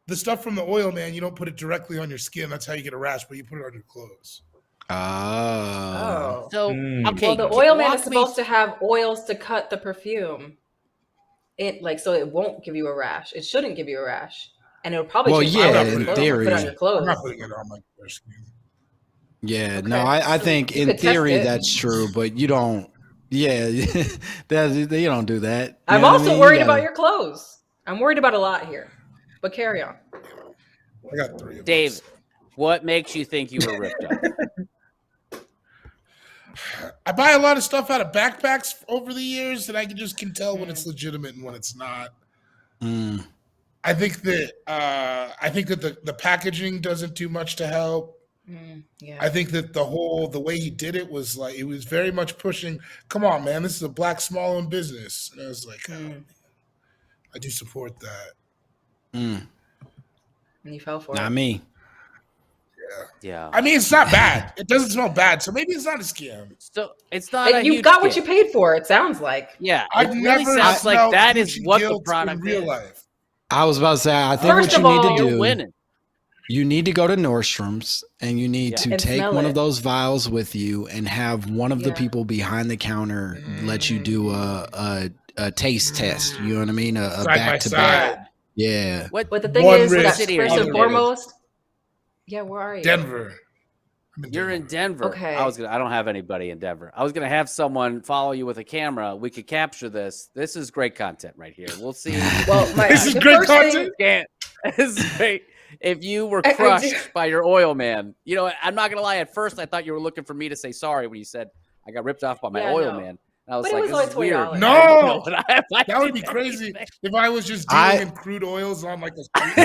the stuff from the oil man. You don't put it directly on your skin. That's how you get a rash. But you put it on your clothes. Oh. So okay, Well, the oil man walk is supposed to have oils to cut the perfume. So it won't give you a rash. It shouldn't give you a rash, and it'll probably Well, change yeah, color in if you put it theory. on your clothes. I'm not putting it on my skin. Yeah, Okay. no, I think You in could test theory it. that's true, but you don't. Yeah, you don't do that. You I'm know what I also mean? worried You about gotta- your clothes. I'm worried about a lot here, but carry on. I got 3 of Dave, those. what makes you think you were ripped off? I buy a lot of stuff out of backpacks over the years, and I can tell when it's legitimate and when it's not. Mm. I think that the packaging doesn't do much to help. Yeah. I think that the way he did it was like it was very much pushing. Come on, man, this is a black small-owned business, and I was like, I do support that. Mm. And you fell for Not it. me. Yeah. I mean, it's not bad. It doesn't smell bad, so maybe it's not a scam. So it's not a You huge got what scam. you paid for. It sounds like. Yeah, I've it really never sounds like smelled that is Gucci what the guilt product in real is. life. I was about to say, I think First what you of need all- to You're do, winning. you need to go to Nordstrom's and you need to And take smell one it. of those vials with you and have one of the Yeah. people behind the counter let you do a taste test. You know what I mean? A Side by back to back. side. Yeah. What? But the thing One is that wrist, city first are and you in? foremost, where are you? Denver. I'm You're in Denver. Okay. I don't have anybody in Denver. I was gonna have someone follow you with a camera. We could capture this. This is great content right here. We'll see. Well, This is the great first thing- content. Can't. This is great. If you were I do- crushed by your oil man, you know, I'm not gonna lie. At first, I thought you were looking for me to say sorry when you said I got ripped off by my Yeah, oil no. man. And I was But it like, was this only is weird. $20. No! I don't know what I That would be did crazy anything. if I was just dealing in crude oils on like a street.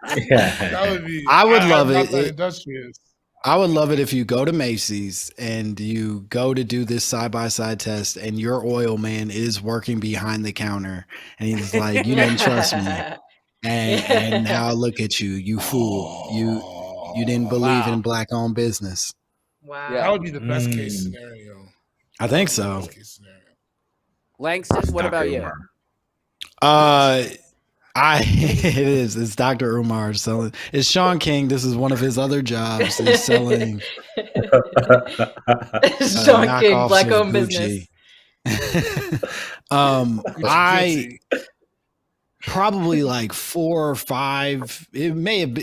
That would be. I would love I'm not it. that industrious. I would love it if you go to Macy's and you go to do this side-by-side test and your oil man is working behind the counter and he's like, you didn't trust me. And now look at you, you fool. You didn't believe in black-owned business. Wow. That would be the best case scenario. I think so. Best case scenario. Langston, what about you? It's Dr. Umar selling. It's Shaun King. This is one of his other jobs. Is selling Sean King, knockoffs black of owned Gucci. business. I probably like 4 or 5. It may have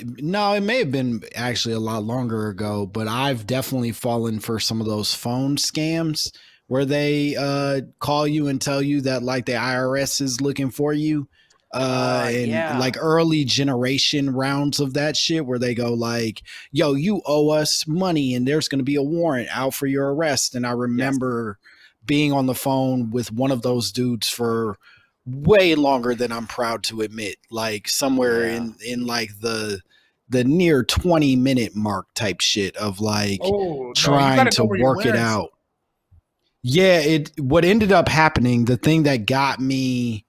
been actually a lot longer ago, but I've definitely fallen for some of those phone scams where they call you and tell you that like the IRS is looking for you. And like early generation rounds of that shit where they go like, yo, you owe us money and there's going to be a warrant out for your arrest. And I remember being on the phone with one of those dudes for way longer than I'm proud to admit, like somewhere in like the near 20-minute mark type shit of like trying to work it out. Yeah, what ended up happening, the thing that got me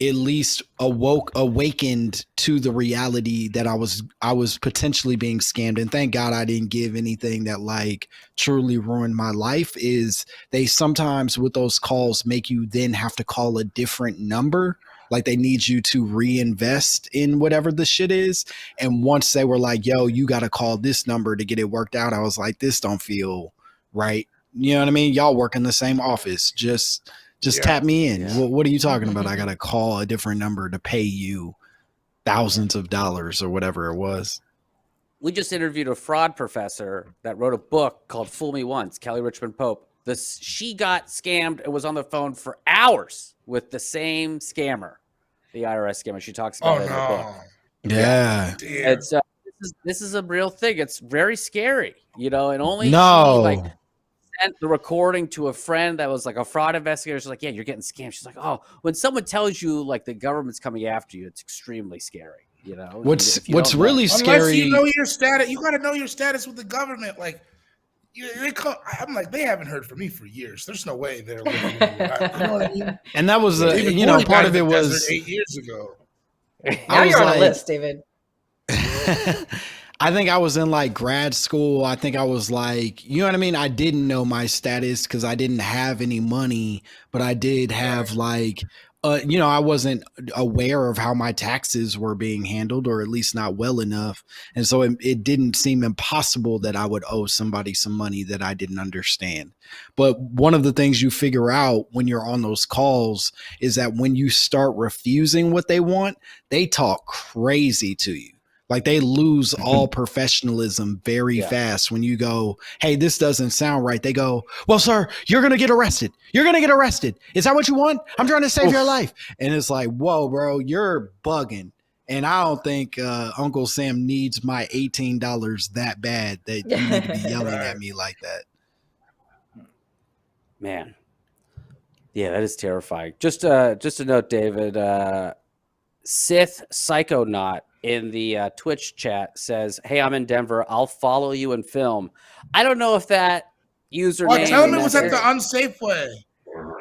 at least awakened to the reality that I was potentially being scammed, and thank God I didn't give anything that like truly ruined my life, is they sometimes with those calls make you then have to call a different number. Like they need you to reinvest in whatever the shit is. And once they were like, yo, you got to call this number to get it worked out, I was like, this don't feel right. You know what I mean? Y'all work in the same office. Just tap me in. Yeah. What are you talking about? I got to call a different number to pay you thousands of dollars or whatever it was. We just interviewed a fraud professor that wrote a book called Fool Me Once, Kelly Richmond Pope. She got scammed and was on the phone for hours with the same scammer, the IRS scammer. She talks about it in the book. Yeah. And so this is a real thing. It's very scary, and only she sent the recording to a friend that was like a fraud investigator. She's like, yeah, you're getting scammed. She's like, oh, when someone tells you like the government's coming after you, it's extremely scary. What's really scary? Unless you know your status, you got to know your status with the government. Like, I'm like, they haven't heard from me for years. There's no way they're looking at me. You know what I mean? And that was part of it was 8 years ago. Now you're on a list, David. I think I was in like grad school. I think I was like, you know what I mean? I didn't know my status because I didn't have any money, but I did have like, I wasn't aware of how my taxes were being handled, or at least not well enough. And so it didn't seem impossible that I would owe somebody some money that I didn't understand. But one of the things you figure out when you're on those calls is that when you start refusing what they want, they talk crazy to you. Like they lose all professionalism very fast when you go, hey, this doesn't sound right. They go, well, sir, you're going to get arrested. You're going to get arrested. Is that what you want? I'm trying to save your life. And it's like, whoa, bro, you're bugging. And I don't think Uncle Sam needs my $18 that bad that you need to be yelling at me like that. Man. Yeah, that is terrifying. Just a note, David, Sith Psychonaut in the Twitch chat says, hey, I'm in Denver. I'll follow you and film. I don't know if that username. Well, tell him it was at the Unsafe Way.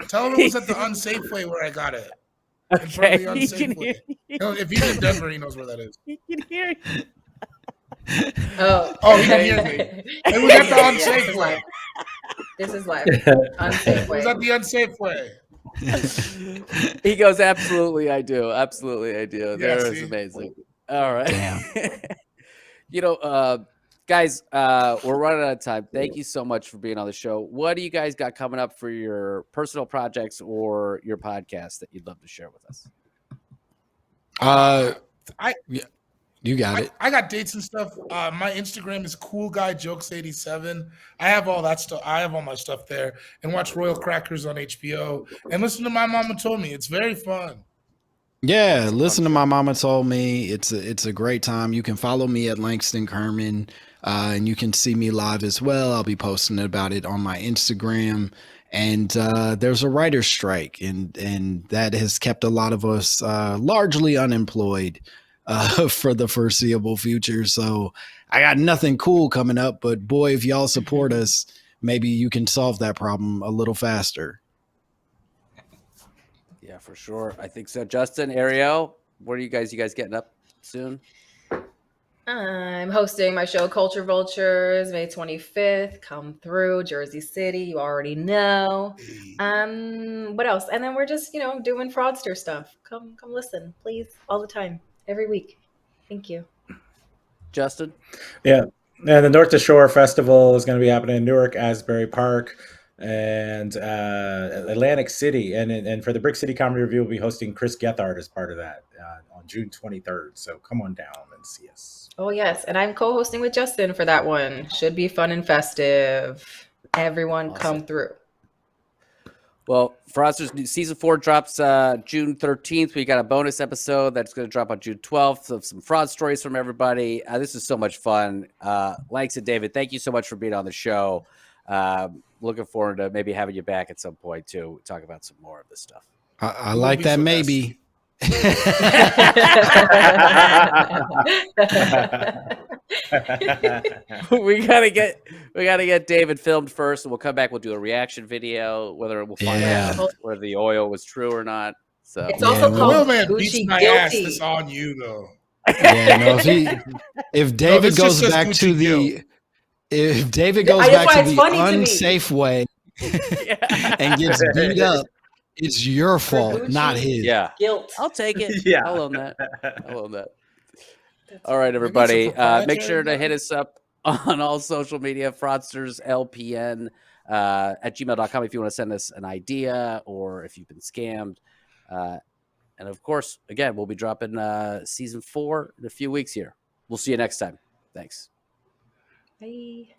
Tell him it was at the Unsafe Way where I got it. Okay. If he's in Denver, he knows where that is. He can hear you. Oh, he can hear me. It was at the Unsafe Way. This is live. Unsafe Way. It was at the Unsafe Way. He goes, absolutely, I do. Absolutely, I do. That is amazing. All right. Damn. Guys, we're running out of time. Thank you so much for being on the show. What do you guys got coming up for your personal projects or your podcast that you'd love to share with us? You got it. I got dates and stuff. My Instagram is coolguyjokes87. I have all that stuff. I have all my stuff there. And watch Royal Crackers on HBO. And listen to My Mama Told Me. It's very fun. Yeah, listen to My Mama Told Me. It's a great time. You can follow me at Langston Kerman, and you can see me live as well. I'll be posting about it on my Instagram. And there's a writer's strike, and that has kept a lot of us largely unemployed for the foreseeable future. So I got nothing cool coming up, but boy, if y'all support us, maybe you can solve that problem a little faster. Yeah, for sure. I think so. Justin, Ariel, what are you guys getting up soon? I'm hosting my show Culture Vultures May 25th. Come through Jersey City. You already know. What else? And then we're just, doing fraudster stuff. Come listen, please, all the time, every week. Thank you. Justin? Yeah. And the North to Shore Festival is going to be happening in Newark, Asbury Park, and Atlantic City. And for the Brick City Comedy Review, we'll be hosting Chris Gethard as part of that on June 23rd. So come on down and see us. Oh, yes. And I'm co-hosting with Justin for that one. Should be fun and festive. Everyone come through. Well, Fraudsters season 4 drops June 13th. We got a bonus episode that's going to drop on June 12th of some fraud stories from everybody. This is so much fun. Langston, David, thank you so much for being on the show. Looking forward to maybe having you back at some point to talk about some more of this stuff. I like that maybe. we gotta get David filmed first, and we'll come back. We'll do a reaction video, whether we'll find out whether the oil was true or not. So it's also called Will Man beats my ass. It's on you though. Yeah, no. If David goes back to the unsafe way and gets beat up, it's your fault, not his. Yeah, guilt. I'll take it. Yeah, I'll own that. All right, everybody. Make sure to hit us up on all social media, Fraudsters LPN at gmail.com if you want to send us an idea or if you've been scammed. And of course, again, we'll be dropping season 4 in a few weeks here. We'll see you next time. Thanks. Bye.